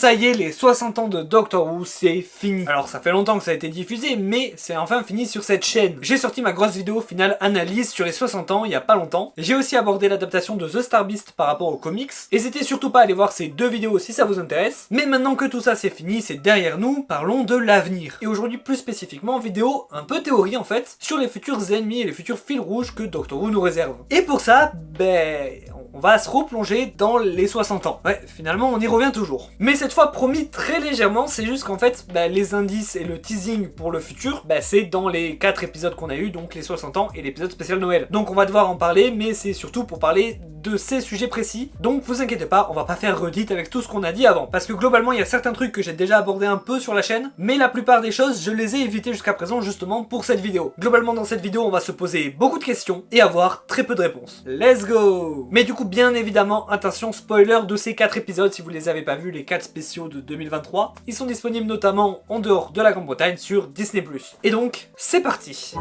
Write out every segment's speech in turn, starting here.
Ça y est, les 60 ans de Doctor Who, c'est fini. Alors ça fait longtemps que ça a été diffusé, mais c'est enfin fini sur cette chaîne. J'ai sorti ma grosse vidéo finale analyse sur les 60 ans il y a pas longtemps. J'ai aussi abordé l'adaptation de The Star Beast par rapport aux comics. N'hésitez surtout pas à aller voir ces deux vidéos si ça vous intéresse. Mais maintenant que tout ça c'est fini, c'est derrière nous, parlons de l'avenir. Et aujourd'hui plus spécifiquement, vidéo un peu théorie en fait, sur les futurs ennemis et les futurs fils rouges que Doctor Who nous réserve. Et pour ça, on va se replonger dans les 60 ans. Ouais, finalement on y revient toujours. Mais cette fois promis très légèrement, c'est juste qu'en fait, les indices et le teasing pour le futur, c'est dans les 4 épisodes qu'on a eu, donc les 60 ans et l'épisode spécial Noël. Donc on va devoir en parler, mais c'est surtout pour parler de ces sujets précis. Donc vous inquiétez pas, on va pas faire redite avec tout ce qu'on a dit avant. Parce que globalement, il y a certains trucs que j'ai déjà abordé un peu sur la chaîne, mais la plupart des choses, je les ai évitées jusqu'à présent justement pour cette vidéo. Globalement, dans cette vidéo, on va se poser beaucoup de questions et avoir très peu de réponses. Let's go! Mais du coup, bien évidemment, attention, spoiler de ces 4 épisodes, si vous les avez pas vus, les 4 spéciaux de 2023, ils sont disponibles notamment en dehors de la Grande-Bretagne sur Disney+. Et donc, c'est parti!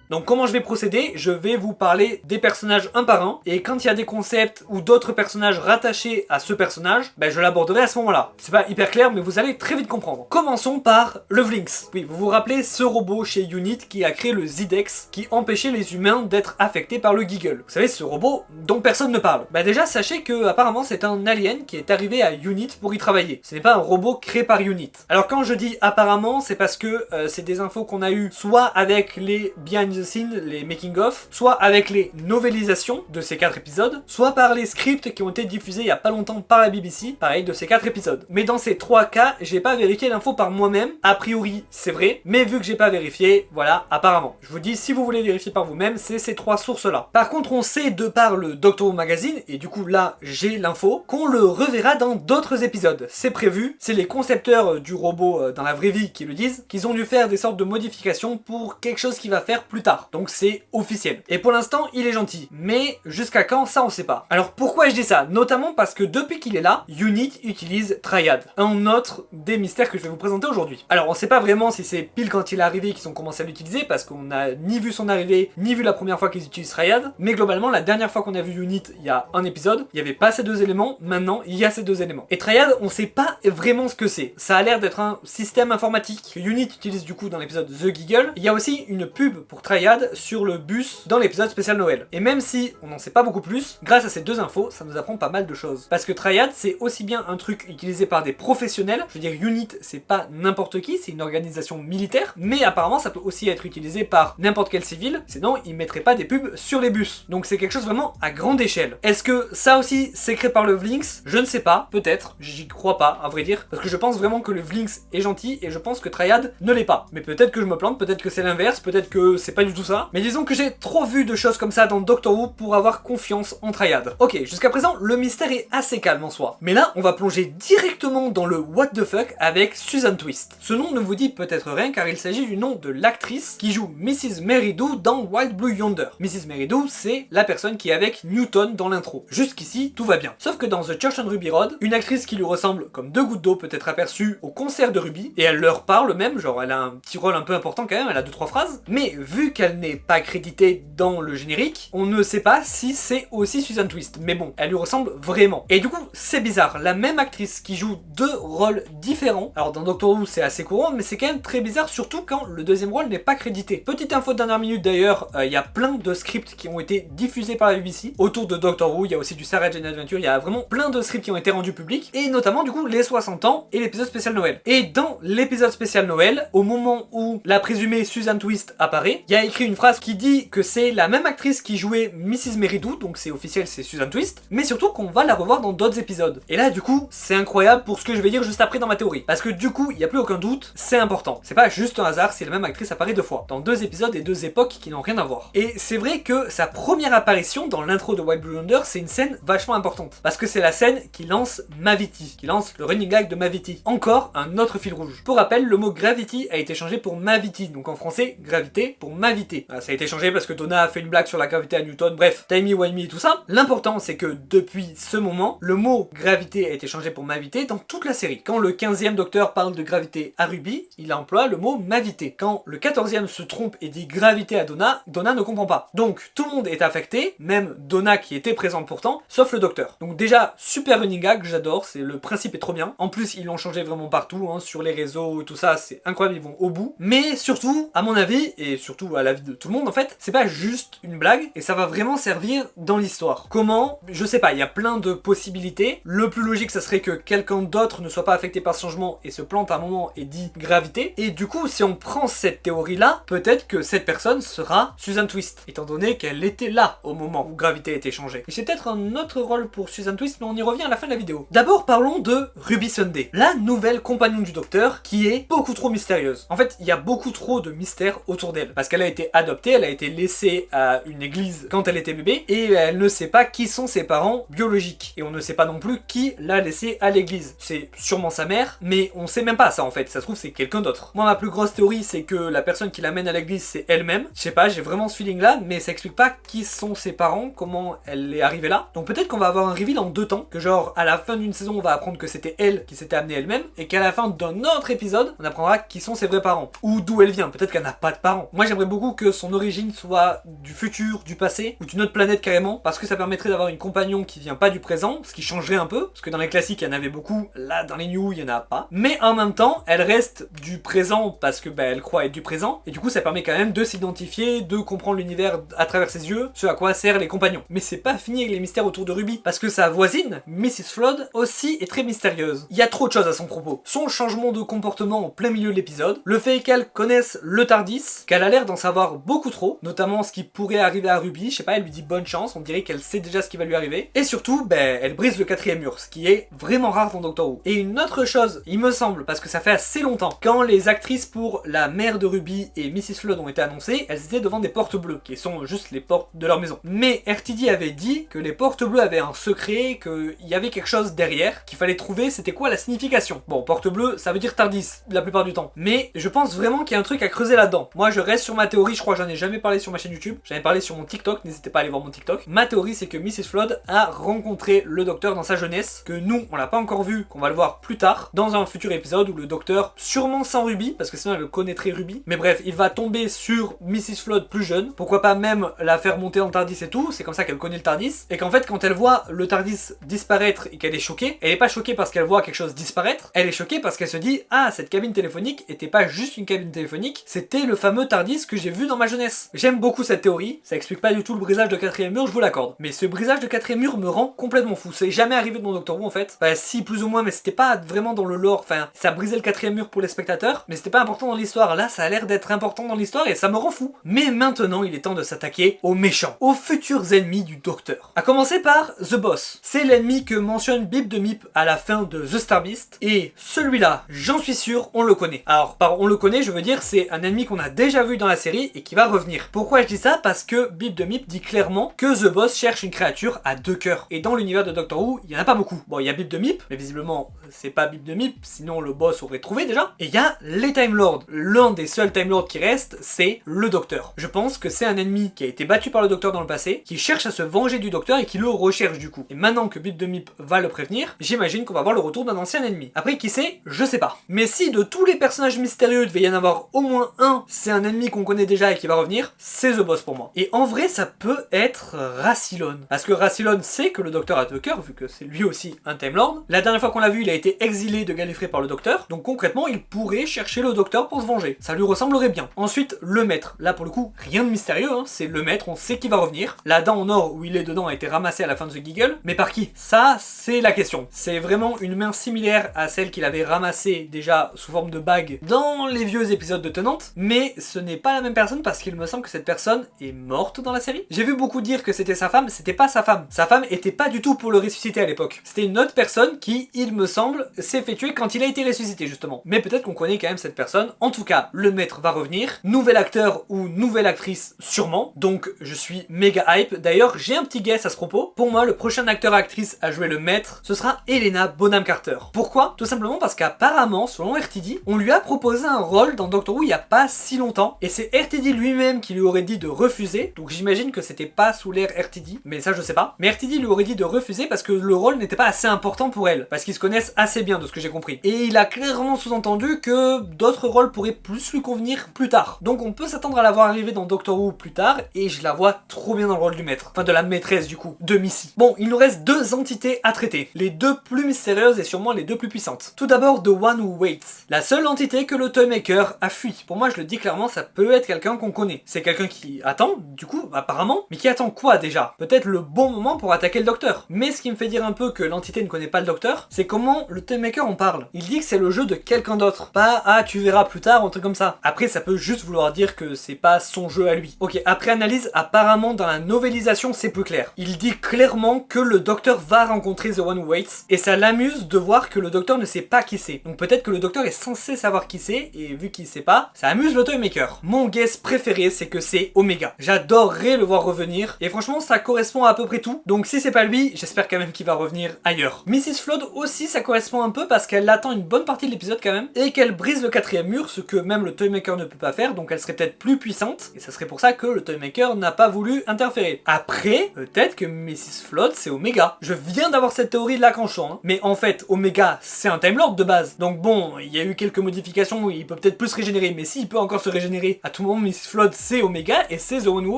Donc comment je vais procéder? Je vais vous parler des personnages un par un, et quand il y a des concepts ou d'autres personnages rattachés à ce personnage, je l'aborderai à ce moment-là. C'est pas hyper clair, mais vous allez très vite comprendre. Commençons par le Vlinx. Oui, vous vous rappelez ce robot chez Unit qui a créé le Zidex, qui empêchait les humains d'être affectés par le Giggle. Vous savez, ce robot dont personne ne parle. Déjà, sachez que apparemment c'est un alien qui est arrivé à Unit pour y travailler. Ce n'est pas un robot créé par Unit. Alors quand je dis apparemment, c'est parce que c'est des infos qu'on a eues soit avec les behind the scenes, les making of, soit avec les novélisations de ces 4 épisodes, soit par les scripts qui ont été diffusés il y a pas longtemps par la BBC, pareil de ces 4 épisodes. Mais dans ces 3 cas, j'ai pas vérifié l'info par moi-même, a priori c'est vrai, mais vu que j'ai pas vérifié, voilà, apparemment. Je vous dis, si vous voulez vérifier par vous-même, c'est ces 3 sources-là. Par contre, on sait de par le Doctor Who Magazine, et du coup là, j'ai l'info, qu'on le reverra dans d'autres épisodes. C'est prévu, c'est les concepteurs du robot dans la vraie vie qui le disent, qu'ils ont dû faire des sortes de modifications pour quelque chose qu'il va faire plus tard. Donc c'est officiel. Et pour l'instant, il est gentil. Mais jusqu'à quand, ça on sait pas. Alors pourquoi je dis ça? Notamment parce que depuis qu'il est là, Unit utilise Triad. Un autre des mystères que je vais vous présenter aujourd'hui. Alors on sait pas vraiment si c'est pile quand il est arrivé qu'ils ont commencé à l'utiliser, parce qu'on n'a ni vu son arrivée, ni vu la première fois qu'ils utilisent Triad. Mais globalement, la dernière fois qu'on a vu Unit, il y a un épisode, il n'y avait pas ces 2 éléments. Maintenant, il y a ces 2 éléments. Et Triad, on sait pas vraiment ce que c'est. Ça a l'air d'être un système informatique que Unit utilise du coup dans l'épisode The Giggle. Il y a aussi une pub pour Triad sur le bus dans l'épisode spécial Noël. Et même si on n'en sait pas beaucoup plus, grâce à ces 2 infos, ça nous apprend pas mal de choses. Parce que Triad, c'est aussi bien un truc utilisé par des professionnels, je veux dire Unit, c'est pas n'importe qui, c'est une organisation militaire, mais apparemment ça peut aussi être utilisé par n'importe quel civil, sinon ils mettraient pas des pubs sur les bus. Donc c'est quelque chose vraiment à grande échelle. Est-ce que ça aussi c'est créé par le Vlinx? Je ne sais pas, peut-être, j'y crois pas, à vrai dire, parce que je pense vraiment que le Vlinx est gentil et je pense que Triad ne l'est pas. Mais peut-être que je me plante, peut-être que c'est l'inverse, peut-être que c'est pas du tout ça, mais disons que j'ai trop vu de choses comme ça dans Doctor Who pour avoir confiance en Triad. Ok, jusqu'à présent, le mystère est assez calme en soi. Mais là, on va plonger directement dans le what the fuck avec Susan Twist. Ce nom ne vous dit peut-être rien car il s'agit du nom de l'actrice qui joue Mrs. Merridew dans Wild Blue Yonder. Mrs. Merridew, c'est la personne qui est avec Newton dans l'intro. Jusqu'ici, tout va bien. Sauf que dans The Church on Ruby Road, une actrice qui lui ressemble comme 2 gouttes d'eau peut être aperçue au concert de Ruby, et elle leur parle même, genre elle a un petit rôle un peu important quand même, elle a 2-3 phrases, mais vu qu'elle n'est pas créditée dans le générique, on ne sait pas si c'est aussi Susan Twist, mais bon, elle lui ressemble vraiment. Et du coup, c'est bizarre, la même actrice qui joue 2 rôles différents, alors dans Doctor Who c'est assez courant, mais c'est quand même très bizarre, surtout quand le 2e rôle n'est pas crédité. Petite info de dernière minute d'ailleurs, il y a plein de scripts qui ont été diffusés par la BBC, autour de Doctor Who, il y a aussi du Sarah Jane Adventure, il y a vraiment plein de scripts qui ont été rendus publics, et notamment du coup les 60 ans et l'épisode spécial Noël. Et dans l'épisode spécial Noël, au moment où la présumée Susan Twist apparaît, il y a écrit une phrase qui dit que c'est la même actrice qui jouait Mrs. Merridew, donc c'est officiel, c'est Susan Twist, mais surtout qu'on va la revoir dans d'autres épisodes. Et là du coup, c'est incroyable pour ce que je vais dire juste après dans ma théorie, parce que du coup, il n'y a plus aucun doute, c'est important. C'est pas juste un hasard si la même actrice apparaît 2 fois, dans 2 épisodes et 2 époques qui n'ont rien à voir. Et c'est vrai que sa première apparition dans l'intro de Wild Blue Yonder, c'est une scène vachement importante, parce que c'est la scène qui lance Maviti, qui lance le running gag de Maviti. Encore un autre fil rouge. Pour rappel, le mot gravity a été changé pour Maviti, donc en français, gravité pour Maviti. Mavité. Ça a été changé parce que Donna a fait une blague sur la gravité à Newton, bref, timey-wimey et tout ça. L'important c'est que depuis ce moment, le mot gravité a été changé pour Mavité dans toute la série. Quand le 15e docteur parle de gravité à Ruby, il emploie le mot Mavité. Quand le 14e se trompe et dit gravité à Donna, Donna ne comprend pas. Donc tout le monde est affecté, même Donna qui était présente pourtant, sauf le docteur. Donc déjà, super running gag, j'adore, le principe est trop bien. En plus, ils l'ont changé vraiment partout, hein, sur les réseaux et tout ça, c'est incroyable, ils vont au bout. Mais surtout, à mon avis, et surtout à l'avis de tout le monde en fait, c'est pas juste une blague, et ça va vraiment servir dans l'histoire. Comment? Je sais pas, il y a plein de possibilités. Le plus logique, ça serait que quelqu'un d'autre ne soit pas affecté par ce changement et se plante à un moment et dit gravité. Et du coup, si on prend cette théorie-là, peut-être que cette personne sera Susan Twist, étant donné qu'elle était là au moment où gravité a été changée. Et c'est peut-être un autre rôle pour Susan Twist, mais on y revient à la fin de la vidéo. D'abord, parlons de Ruby Sunday, la nouvelle compagnon du docteur qui est beaucoup trop mystérieuse. En fait, il y a beaucoup trop de mystères autour d'elle, parce qu'elle a été adoptée, elle a été laissée à une église quand elle était bébé, et elle ne sait pas qui sont ses parents biologiques. Et on ne sait pas non plus qui l'a laissée à l'église. C'est sûrement sa mère, mais on sait même pas ça en fait, ça se trouve c'est quelqu'un d'autre. Moi, ma plus grosse théorie, c'est que la personne qui l'amène à l'église, c'est elle-même. Je sais pas, j'ai vraiment ce feeling là, mais ça explique pas qui sont ses parents, comment elle est arrivée là. Donc peut-être qu'on va avoir un reveal en 2 temps, que genre à la fin d'une saison on va apprendre que c'était elle qui s'était amenée elle-même, et qu'à la fin d'un autre épisode on apprendra qui sont ses vrais parents, ou d'où elle vient, peut-être qu'elle n'a pas de parents. Moi j'aimerais beaucoup que son origine soit du futur, du passé, ou d'une autre planète carrément, parce que ça permettrait d'avoir une compagnon qui vient pas du présent, ce qui changerait un peu, parce que dans les classiques il y en avait beaucoup, là dans les new il y en a pas, mais en même temps elle reste du présent parce que elle croit être du présent, et du coup ça permet quand même de s'identifier, de comprendre l'univers à travers ses yeux, ce à quoi servent les compagnons. Mais c'est pas fini avec les mystères autour de Ruby, parce que sa voisine, Mrs. Flood, aussi est très mystérieuse. Il y a trop de choses à son propos. Son changement de comportement en plein milieu de l'épisode, le fait qu'elle connaisse le Tardis, qu'elle a l'air d'en savoir beaucoup trop, notamment ce qui pourrait arriver à Ruby, je sais pas, elle lui dit bonne chance, on dirait qu'elle sait déjà ce qui va lui arriver, et surtout, elle brise le 4e mur, ce qui est vraiment rare dans Doctor Who. Et une autre chose, il me semble, parce que ça fait assez longtemps, quand les actrices pour la mère de Ruby et Mrs. Flood ont été annoncées, elles étaient devant des portes bleues, qui sont juste les portes de leur maison. Mais RTD avait dit que les portes bleues avaient un secret, qu'il y avait quelque chose derrière, qu'il fallait trouver c'était quoi la signification. Bon, porte bleue, ça veut dire Tardis, la plupart du temps. Mais je pense vraiment qu'il y a un truc à creuser là-dedans. Moi, je reste sur ma théorie, je crois que j'en ai jamais parlé sur ma chaîne YouTube, j'en ai parlé sur mon TikTok, n'hésitez pas à aller voir mon TikTok. Ma théorie, c'est que Mrs. Flood a rencontré le docteur dans sa jeunesse, que nous, on l'a pas encore vu, qu'on va le voir plus tard, dans un futur épisode où le docteur, sûrement sans Ruby, parce que sinon elle connaîtrait Ruby, mais bref, il va tomber sur Mrs. Flood plus jeune, pourquoi pas même la faire monter en Tardis et tout, c'est comme ça qu'elle connaît le Tardis, et qu'en fait, quand elle voit le Tardis disparaître et qu'elle est choquée, elle est pas choquée parce qu'elle voit quelque chose disparaître, elle est choquée parce qu'elle se dit « Ah, cette cabine téléphonique était pas juste une cabine téléphonique, c'était le fameux Tardis que j'ai vu dans ma jeunesse. » J'aime beaucoup cette théorie, ça explique pas du tout le brisage de 4e mur, je vous l'accorde. Mais ce brisage de 4e mur me rend complètement fou, c'est jamais arrivé dans Doctor Who en fait. Bah si, plus ou moins, mais c'était pas vraiment dans le lore, enfin, ça brisait le 4e mur pour les spectateurs, mais c'était pas important dans l'histoire. Là, ça a l'air d'être important dans l'histoire et ça me rend fou. Mais maintenant, il est temps de s'attaquer aux méchants, aux futurs ennemis du Docteur. A commencer par The Boss. C'est l'ennemi que mentionne Bib de Mip à la fin de The Star Beast, et celui-là, j'en suis sûr, on le connaît. Alors, par on le connaît, je veux dire, c'est un ennemi qu'on a déjà vu dans la série et qui va revenir. Pourquoi je dis ça? Parce que Bib de Mip dit clairement que The Boss cherche une créature à 2 cœurs. Et dans l'univers de Doctor Who, il y en a pas beaucoup. Bon, il y a Bib de Mip, mais visiblement, c'est pas Bib de Mip, sinon le boss aurait trouvé déjà. Et il y a les Time Lords. L'un des seuls Time Lords qui reste, c'est le Docteur. Je pense que c'est un ennemi qui a été battu par le Docteur dans le passé, qui cherche à se venger du Docteur et qui le recherche du coup. Et maintenant que Bib de Mip va le prévenir, j'imagine qu'on va voir le retour d'un ancien ennemi. Après, qui c'est? Je sais pas. Mais si de tous les personnages mystérieux devait y en avoir au moins un, c'est un ennemi qu'on connaît déjà et qui va revenir, c'est The Boss pour moi. Et en vrai, ça peut être Rassilon. Parce que Rassilon sait que le Docteur a 2 cœurs, vu que c'est lui aussi un Time Lord. La dernière fois qu'on l'a vu, il a été exilé de Gallifrey par le Docteur, donc concrètement, il pourrait chercher le Docteur pour se venger. Ça lui ressemblerait bien. Ensuite, le maître. Là, pour le coup, rien de mystérieux, hein, c'est le maître, on sait qu'il va revenir. La dent en or où il est dedans a été ramassée à la fin de The Giggle, mais par qui? Ça, c'est la question. C'est vraiment une main similaire à celle qu'il avait ramassée déjà sous forme de bague dans les vieux épisodes de Tenante, mais ce n'est pas la même personne parce qu'il me semble que cette personne est morte dans la série. J'ai vu beaucoup dire que c'était sa femme, c'était pas sa femme. Sa femme était pas du tout pour le ressusciter à l'époque. C'était une autre personne qui, il me semble, s'est fait tuer quand il a été ressuscité justement. Mais peut-être qu'on connaît quand même cette personne. En tout cas, le maître va revenir. Nouvel acteur ou nouvelle actrice sûrement. Donc je suis méga hype. D'ailleurs, j'ai un petit guess à ce propos. Pour moi, le prochain acteur-actrice à jouer le maître, ce sera Helena Bonham Carter. Pourquoi? Tout simplement parce qu'apparemment, selon RTD, on lui a proposé un rôle dans Doctor Who il y a pas si longtemps. Et c'est RTD lui-même qui lui aurait dit de refuser, donc j'imagine que c'était pas sous l'ère RTD, mais ça je sais pas. Mais RTD lui aurait dit de refuser parce que le rôle n'était pas assez important pour elle, parce qu'ils se connaissent assez bien de ce que j'ai compris. Et il a clairement sous-entendu que d'autres rôles pourraient plus lui convenir plus tard. Donc on peut s'attendre à la voir arriver dans Doctor Who plus tard, et je la vois trop bien dans le rôle du maître. Enfin de la maîtresse du coup, de Missy. Bon, il nous reste deux entités à traiter, les deux plus mystérieuses et sûrement les deux plus puissantes. Tout d'abord The One Who Waits, la seule entité que le Toymaker a fui. Pour moi je le dis clairement, ça peut être quelqu'un qu'on connaît. C'est quelqu'un qui attend, du coup, apparemment, mais qui attend quoi déjà? Peut-être le bon moment pour attaquer le docteur. Mais ce qui me fait dire un peu que l'entité ne connaît pas le docteur, c'est comment le Toymaker en parle. Il dit que c'est le jeu de quelqu'un d'autre, pas ah tu verras plus tard, un truc comme ça. Après ça peut juste vouloir dire que c'est pas son jeu à lui. Ok, après analyse, apparemment dans la novélisation c'est plus clair. Il dit clairement que le docteur va rencontrer The One Who Waits, et ça l'amuse de voir que le docteur ne sait pas qui c'est. Donc peut-être que le docteur est censé savoir qui c'est, et vu qu'il sait pas, ça amuse le Toymaker. Mon guess préféré c'est que c'est Omega. J'adorerais le voir revenir, et franchement ça correspond à peu près tout, donc si c'est pas lui, j'espère quand même qu'il va revenir ailleurs. Mrs. Flood aussi ça correspond un peu parce qu'elle attend une bonne partie de l'épisode quand même, et qu'elle brise le quatrième mur, ce que même le Toymaker ne peut pas faire, donc elle serait peut-être plus puissante, et ça serait pour ça que le Toymaker n'a pas voulu interférer. Après, peut-être que Mrs. Flood c'est Omega. Je viens d'avoir cette théorie de la canchon, hein. Mais en fait, Omega c'est un Time Lord de base, donc bon, il y a eu quelques modifications où il peut peut-être plus se régénérer, mais s'il peut encore se régénérer, à tout moment Mrs. Flood c'est Omega et c'est The One Who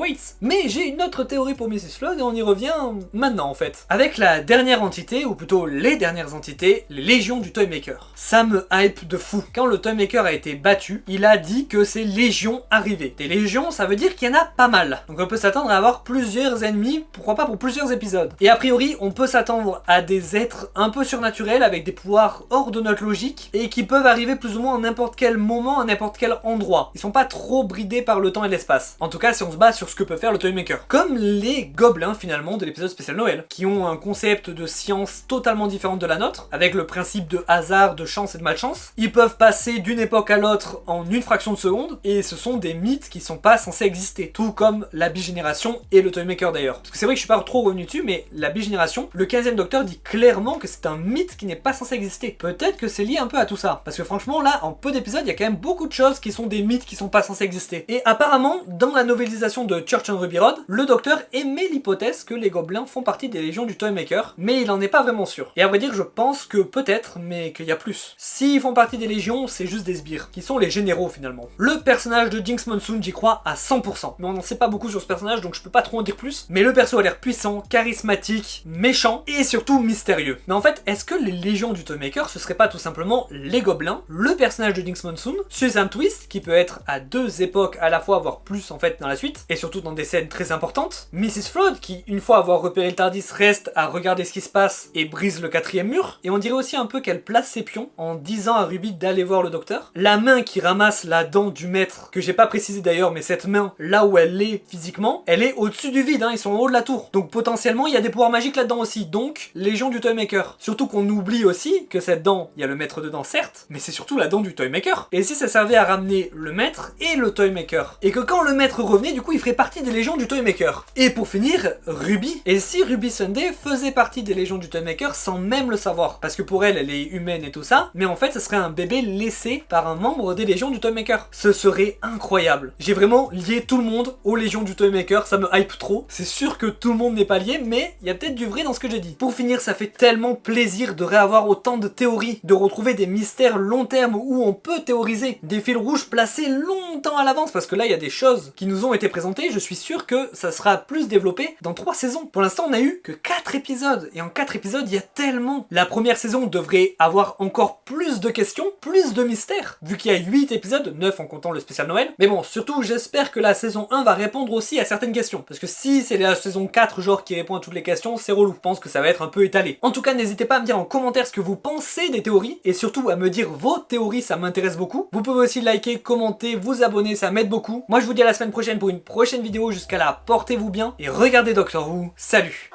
Waits. Mais j'ai une autre théorie pour Mrs. Flood et on y revient maintenant en fait. Avec la dernière entité, ou plutôt les dernières entités, les légions du Toymaker. Ça me hype de fou. Quand le Toymaker a été battu, il a dit que ces légions arrivaient. Des légions, ça veut dire qu'il y en a pas mal. Donc on peut s'attendre à avoir plusieurs ennemis, pourquoi pas pour plusieurs épisodes. Et a priori, on peut s'attendre à des êtres un peu surnaturels avec des pouvoirs hors de notre logique et qui peuvent arriver plus ou moins à n'importe quel moment, à n'importe quel endroit. Ils sont pas trop bridés par le temps et l'espace. En tout cas, si on se base sur ce que peut faire le Toymaker. Comme les gobelins finalement de l'épisode spécial Noël, qui ont un concept de science totalement différent de la nôtre, avec le principe de hasard, de chance et de malchance. Ils peuvent passer d'une époque à l'autre en une fraction de seconde, et ce sont des mythes qui sont pas censés exister. Tout comme la bigénération et le Toymaker d'ailleurs. Parce que c'est vrai que je suis pas trop revenu dessus, mais la bigénération, le 15e docteur dit clairement que c'est un mythe qui n'est pas censé exister. Peut-être que c'est lié un peu à tout ça. Parce que franchement là, en peu d'épisodes, il y a quand même beaucoup de choses qui sont des mythes qui sont pas censés exister. Et apparemment, dans la novélisation de Church and Ruby Road, le docteur émet l'hypothèse que les gobelins font partie des légions du Toymaker, mais il en est pas vraiment sûr. Et à vrai dire, je pense que peut-être, mais qu'il y a plus. S'ils font partie des légions, c'est juste des sbires, qui sont les généraux finalement. Le personnage de Jinx Monsoon, j'y crois à 100%. Mais on n'en sait pas beaucoup sur ce personnage, donc je peux pas trop en dire plus. Mais le perso a l'air puissant, charismatique, méchant, et surtout mystérieux. Mais en fait, est-ce que les légions du Toymaker, ce serait pas tout simplement les gobelins, le personnage de Jinx Monsoon, Susan Twist, qui peut être à deux époques à la fois, voire plus en fait dans la suite, et surtout dans des scènes très importantes, Mrs. Flood, qui une fois avoir repéré le Tardis, reste à regarder ce qui se passe et brise le quatrième mur, et on dirait aussi un peu qu'elle place ses pions en disant à Ruby d'aller voir le docteur. La main qui ramasse la dent du maître, que j'ai pas précisé d'ailleurs, mais cette main, là où elle est physiquement, elle est au-dessus du vide, hein, ils sont en haut de la tour. Donc potentiellement, il y a des pouvoirs magiques là-dedans aussi, donc légion du Toymaker. Surtout qu'on oublie aussi que cette dent, il y a le maître dedans certes, mais c'est surtout la dent du Toymaker. Et si ça servait à ramener le maître et le Toymaker, et que quand le maître revenait, du coup il ferait partie des légions du Toymaker. Et pour finir, Ruby. Et si Ruby Sunday faisait partie des légions du Toymaker sans même le savoir, parce que pour elle, elle est humaine et tout ça, mais en fait ce serait un bébé laissé par un membre des légions du Toymaker. Ce serait incroyable. J'ai vraiment lié tout le monde aux légions du Toymaker, ça me hype trop. C'est sûr que tout le monde n'est pas lié, mais il y a peut-être du vrai dans ce que j'ai dit. Pour finir, ça fait tellement plaisir de réavoir autant de théories, de retrouver des mystères long terme où on peut théoriser, des fils rouges placés longtemps à l'avance, parce que là il y a des choses qui nous ont été présentées, je suis sûr que ça sera plus développé dans 3 saisons. Pour l'instant on a eu que 4 épisodes, et en 4 épisodes il y a tellement. La première saison devrait avoir encore plus de questions, plus de mystères, vu qu'il y a 8 épisodes, 9 en comptant le spécial Noël. Mais bon, surtout j'espère que la saison 1 va répondre aussi à certaines questions, parce que si c'est la saison 4 genre qui répond à toutes les questions, c'est relou. Je pense que ça va être un peu étalé. En tout cas, n'hésitez pas à me dire en commentaire ce que vous pensez des théories, et surtout à me dire vos théories, ça m'intéresse beaucoup. Vous pouvez aussi liker, commenter, vous abonner, ça m'aide beaucoup. Moi je vous dis à la semaine prochaine pour une prochaine vidéo. Jusqu'à là, portez-vous bien et regardez Doctor Who. Salut!